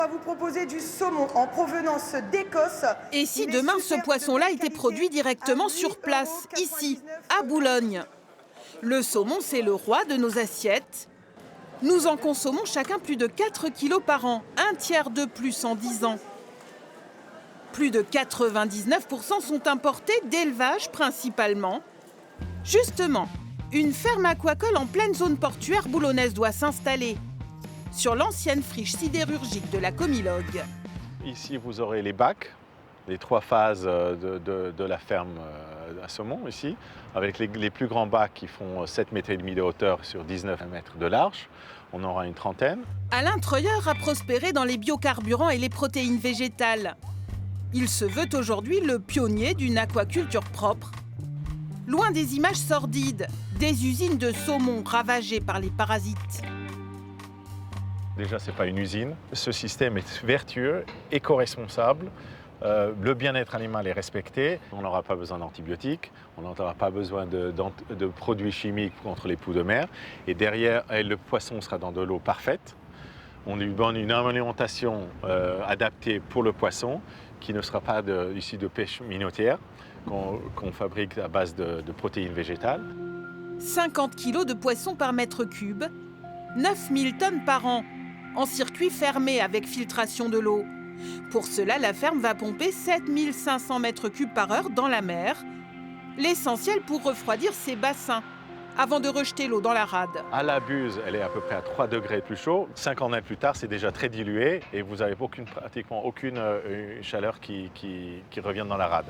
On va vous proposer du saumon en provenance d'Écosse. Et si demain ce poisson-là était produit directement sur place, ici, à Boulogne? Le saumon, c'est le roi de nos assiettes. Nous en consommons chacun plus de 4 kilos par an, un tiers de plus en 10 ans. Plus de 99% sont importés d'élevage principalement. Justement, une ferme aquacole en pleine zone portuaire boulonnaise doit s'installer sur l'ancienne friche sidérurgique de la Comilogue. Ici, vous aurez les bacs, les 3 phases de la ferme à saumon ici, avec les plus grands bacs qui font 7,5 mètres de hauteur sur 19 mètres de large. On aura une trentaine. Alain Treuilleur a prospéré dans les biocarburants et les protéines végétales. Il se veut aujourd'hui le pionnier d'une aquaculture propre. Loin des images sordides, des usines de saumon ravagées par les parasites. Déjà, ce n'est pas une usine. Ce système est vertueux, éco-responsable. Le bien-être animal est respecté. On n'aura pas besoin d'antibiotiques. On n'aura pas besoin de produits chimiques contre les poux de mer. Et derrière, le poisson sera dans de l'eau parfaite. On lui donne une alimentation adaptée pour le poisson, qui ne sera pas issue de pêche minotière, qu'on fabrique à base de protéines végétales. 50 kilos de poissons par mètre cube, 9000 tonnes par an, en circuit fermé avec filtration de l'eau. Pour cela, la ferme va pomper 7500 mètres cubes par heure dans la mer, l'essentiel pour refroidir ses bassins, avant de rejeter l'eau dans la rade. À la buse, elle est à peu près à 3 degrés plus chaud. 50 ans plus tard, c'est déjà très dilué et vous n'avez pratiquement aucune chaleur qui revient dans la rade.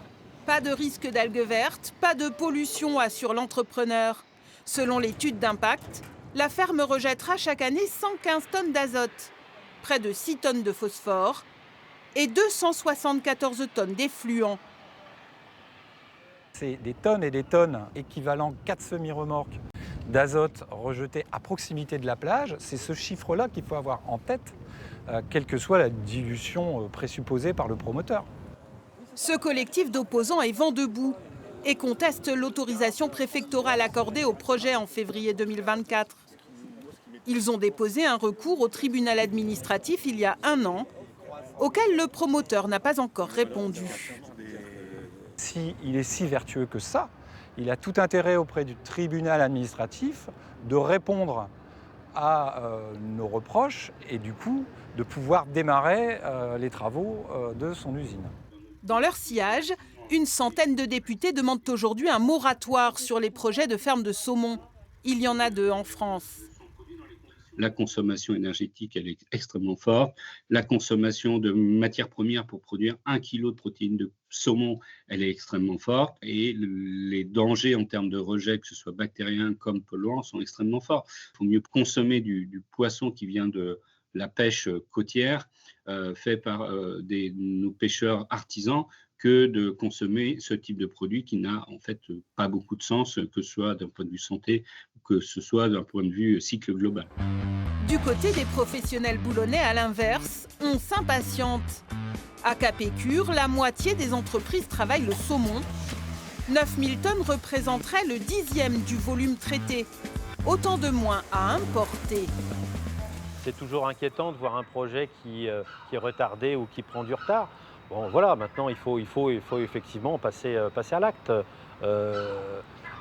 Pas de risque d'algues vertes, pas de pollution, assure l'entrepreneur. Selon l'étude d'impact, la ferme rejettera chaque année 115 tonnes d'azote, près de 6 tonnes de phosphore et 274 tonnes d'effluents. C'est des tonnes et des tonnes, équivalent 4 semi-remorques d'azote rejetées à proximité de la plage. C'est ce chiffre-là qu'il faut avoir en tête, quelle que soit la dilution présupposée par le promoteur. Ce collectif d'opposants est vent debout et conteste l'autorisation préfectorale accordée au projet en février 2024. Ils ont déposé un recours au tribunal administratif il y a 1 an, auquel le promoteur n'a pas encore répondu. S'il est si vertueux que ça, il a tout intérêt auprès du tribunal administratif de répondre à nos reproches et du coup de pouvoir démarrer les travaux de son usine. Dans leur sillage, une centaine de députés demandent aujourd'hui un moratoire sur les projets de ferme de saumon. Il y en a 2 en France. La consommation énergétique, elle est extrêmement forte. La consommation de matières premières pour produire 1 kg de protéines de saumon, elle est extrêmement forte. Et les dangers en termes de rejet, que ce soit bactérien comme polluant, sont extrêmement forts. Il faut mieux consommer du poisson qui vient de la pêche côtière, fait par nos pêcheurs artisans, que de consommer ce type de produit qui n'a en fait pas beaucoup de sens, que ce soit d'un point de vue santé ou que ce soit d'un point de vue cycle global. Du côté des professionnels boulonnais, à l'inverse, on s'impatiente. À Capécure, la moitié des entreprises travaillent le saumon. 9000 tonnes représenteraient le 10e du volume traité. Autant de moins à importer. C'est toujours inquiétant de voir un projet qui est retardé ou qui prend du retard. Bon, voilà, maintenant, il faut effectivement passer à l'acte.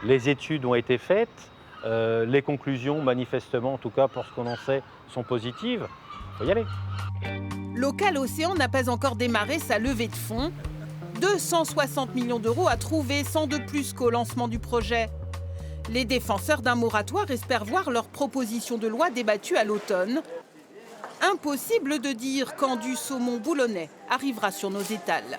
Les études ont été faites. Les conclusions, manifestement, en tout cas pour ce qu'on en sait, sont positives. Il faut y aller. Local Océan n'a pas encore démarré sa levée de fonds. 260 millions d'euros à trouver, 100 de plus qu'au lancement du projet. Les défenseurs d'un moratoire espèrent voir leur proposition de loi débattue à l'automne. Impossible de dire quand du saumon boulonnais arrivera sur nos étals.